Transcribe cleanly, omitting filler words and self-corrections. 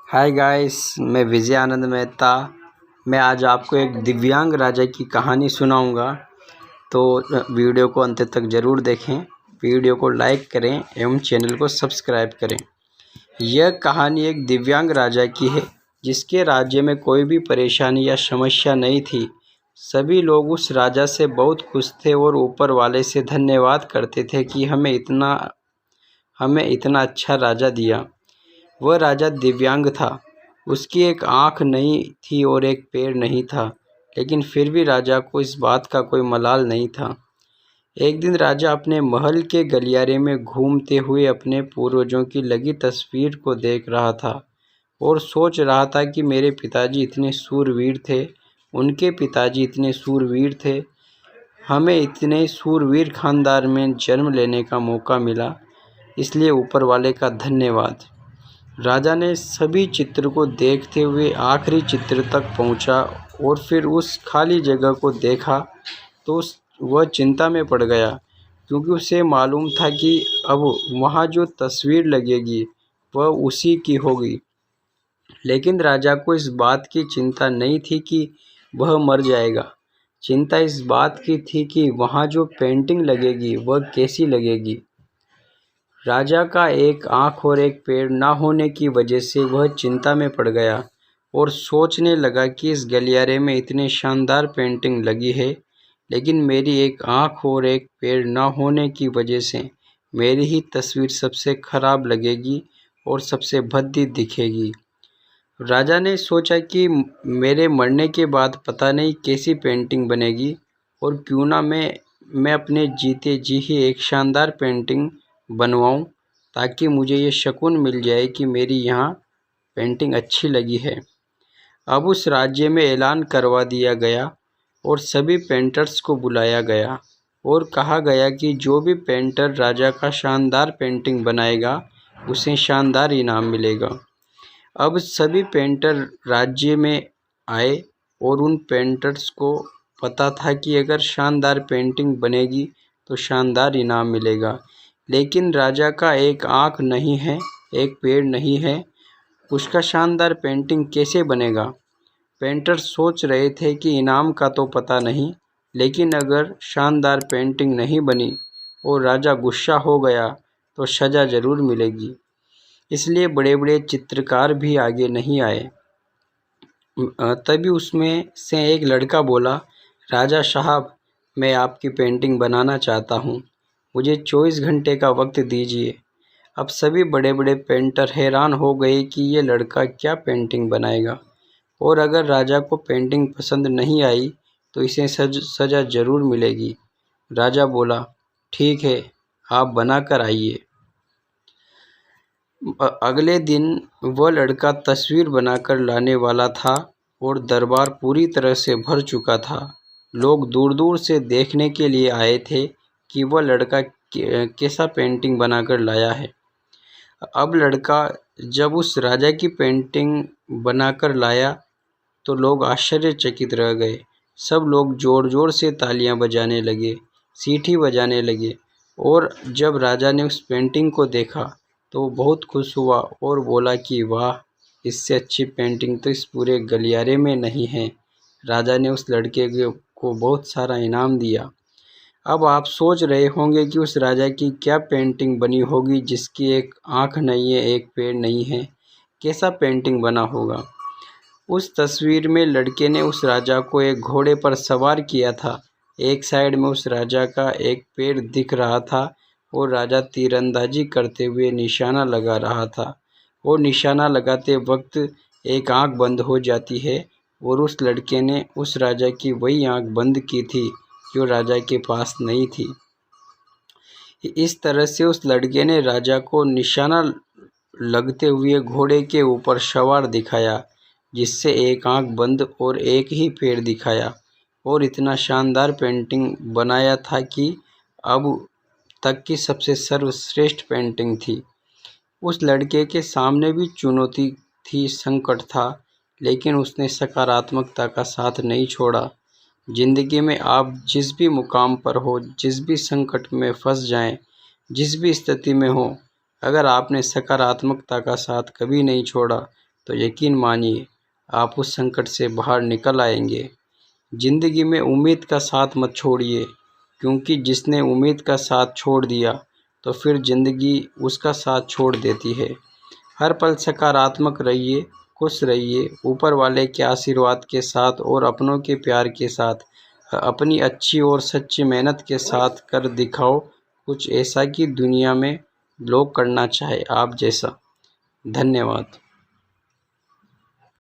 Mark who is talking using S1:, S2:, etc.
S1: Hi guys, मैं विजय आनंद मेहता। मैं आज आपको एक दिव्यांग राजा की कहानी सुनाऊंगा। तो वीडियो को अंत तक ज़रूर देखें। वीडियो को लाइक करें एवं चैनल को सब्सक्राइब करें। यह कहानी एक दिव्यांग राजा की है जिसके राज्य में कोई भी परेशानी या समस्या नहीं थी। सभी लोग उस राजा से बहुत खुश थे और ऊपर वाले से धन्यवाद करते थे कि हमें इतना अच्छा राजा दिया। वह राजा दिव्यांग था। उसकी एक आँख नहीं थी और एक पैर नहीं था, लेकिन फिर भी राजा को इस बात का कोई मलाल नहीं था। एक दिन राजा अपने महल के गलियारे में घूमते हुए अपने पूर्वजों की लगी तस्वीर को देख रहा था और सोच रहा था कि मेरे पिताजी इतने शूरवीर थे, उनके पिताजी इतने शूरवीर थे, हमें इतने शूरवीर खानदान में जन्म लेने का मौका मिला, इसलिए ऊपर वाले का धन्यवाद। राजा ने सभी चित्र को देखते हुए आखिरी चित्र तक पहुंचा और फिर उस खाली जगह को देखा तो वह चिंता में पड़ गया, क्योंकि उसे मालूम था कि अब वहां जो तस्वीर लगेगी वह उसी की होगी। लेकिन राजा को इस बात की चिंता नहीं थी कि वह मर जाएगा। चिंता इस बात की थी कि वहां जो पेंटिंग लगेगी वह कैसी लगेगी। राजा का एक आँख और एक पैर न होने की वजह से वह चिंता में पड़ गया और सोचने लगा कि इस गलियारे में इतनी शानदार पेंटिंग लगी है, लेकिन मेरी एक आँख और एक पैर न होने की वजह से मेरी ही तस्वीर सबसे खराब लगेगी और सबसे भद्दी दिखेगी। राजा ने सोचा कि मेरे मरने के बाद पता नहीं कैसी पेंटिंग बनेगी, और क्यों ना मैं अपने जीते जी ही एक शानदार पेंटिंग बनवाऊं, ताकि मुझे ये शकुन मिल जाए कि मेरी यहाँ पेंटिंग अच्छी लगी है। अब उस राज्य में ऐलान करवा दिया गया और सभी पेंटर्स को बुलाया गया और कहा गया कि जो भी पेंटर राजा का शानदार पेंटिंग बनाएगा उसे शानदार इनाम मिलेगा। अब सभी पेंटर राज्य में आए और उन पेंटर्स को पता था कि अगर शानदार पेंटिंग बनेगी तो शानदार इनाम मिलेगा। लेकिन राजा का एक आँख नहीं है, एक पैर नहीं है, उसका शानदार पेंटिंग कैसे बनेगा। पेंटर सोच रहे थे कि इनाम का तो पता नहीं, लेकिन अगर शानदार पेंटिंग नहीं बनी और राजा गुस्सा हो गया तो सज़ा ज़रूर मिलेगी। इसलिए बड़े बड़े चित्रकार भी आगे नहीं आए। तभी उसमें से एक लड़का बोला, राजा साहब, मैं आपकी पेंटिंग बनाना चाहता हूँ, मुझे 24 घंटे का वक्त दीजिए। अब सभी बड़े बड़े पेंटर हैरान हो गए कि ये लड़का क्या पेंटिंग बनाएगा, और अगर राजा को पेंटिंग पसंद नहीं आई तो इसे सज़ा ज़रूर मिलेगी। राजा बोला, ठीक है, आप बना कर आइए। अगले दिन वह लड़का तस्वीर बनाकर लाने वाला था और दरबार पूरी तरह से भर चुका था। लोग दूर दूर से देखने के लिए आए थे कि वह लड़का कैसा पेंटिंग बनाकर लाया है। अब लड़का जब उस राजा की पेंटिंग बनाकर लाया तो लोग आश्चर्यचकित रह गए। सब लोग ज़ोर ज़ोर से तालियां बजाने लगे, सीटी बजाने लगे, और जब राजा ने उस पेंटिंग को देखा तो वो बहुत खुश हुआ और बोला कि वाह, इससे अच्छी पेंटिंग तो इस पूरे गलियारे में नहीं है। राजा ने उस लड़के को बहुत सारा इनाम दिया। अब आप सोच रहे होंगे कि उस राजा की क्या पेंटिंग बनी होगी जिसकी एक आँख नहीं है, एक पैर नहीं है, कैसा पेंटिंग बना होगा। उस तस्वीर में लड़के ने उस राजा को एक घोड़े पर सवार किया था। एक साइड में उस राजा का एक पैर दिख रहा था और राजा तीरंदाजी करते हुए निशाना लगा रहा था, और निशाना लगाते वक्त एक आंख बंद हो जाती है, और उस लड़के ने उस राजा की वही आंख बंद की थी जो राजा के पास नहीं थी। इस तरह से उस लड़के ने राजा को निशाना लगते हुए घोड़े के ऊपर सवार दिखाया, जिससे एक आंख बंद और एक ही पैर दिखाया, और इतना शानदार पेंटिंग बनाया था कि अब तक की सबसे सर्वश्रेष्ठ पेंटिंग थी। उस लड़के के सामने भी चुनौती थी, संकट था, लेकिन उसने सकारात्मकता का साथ नहीं छोड़ा। ज़िंदगी में आप जिस भी मुकाम पर हो, जिस भी संकट में फंस जाएं, जिस भी स्थिति में हो, अगर आपने सकारात्मकता का साथ कभी नहीं छोड़ा तो यकीन मानिए आप उस संकट से बाहर निकल आएंगे। ज़िंदगी में उम्मीद का साथ मत छोड़िए, क्योंकि जिसने उम्मीद का साथ छोड़ दिया तो फिर ज़िंदगी उसका साथ छोड़ देती है। हर पल सकारात्मक रहिए, खुश रहिए, ऊपर वाले के आशीर्वाद के साथ और अपनों के प्यार के साथ अपनी अच्छी और सच्ची मेहनत के साथ कर दिखाओ कुछ ऐसा कि दुनिया में लोग करना चाहे आप जैसा। धन्यवाद।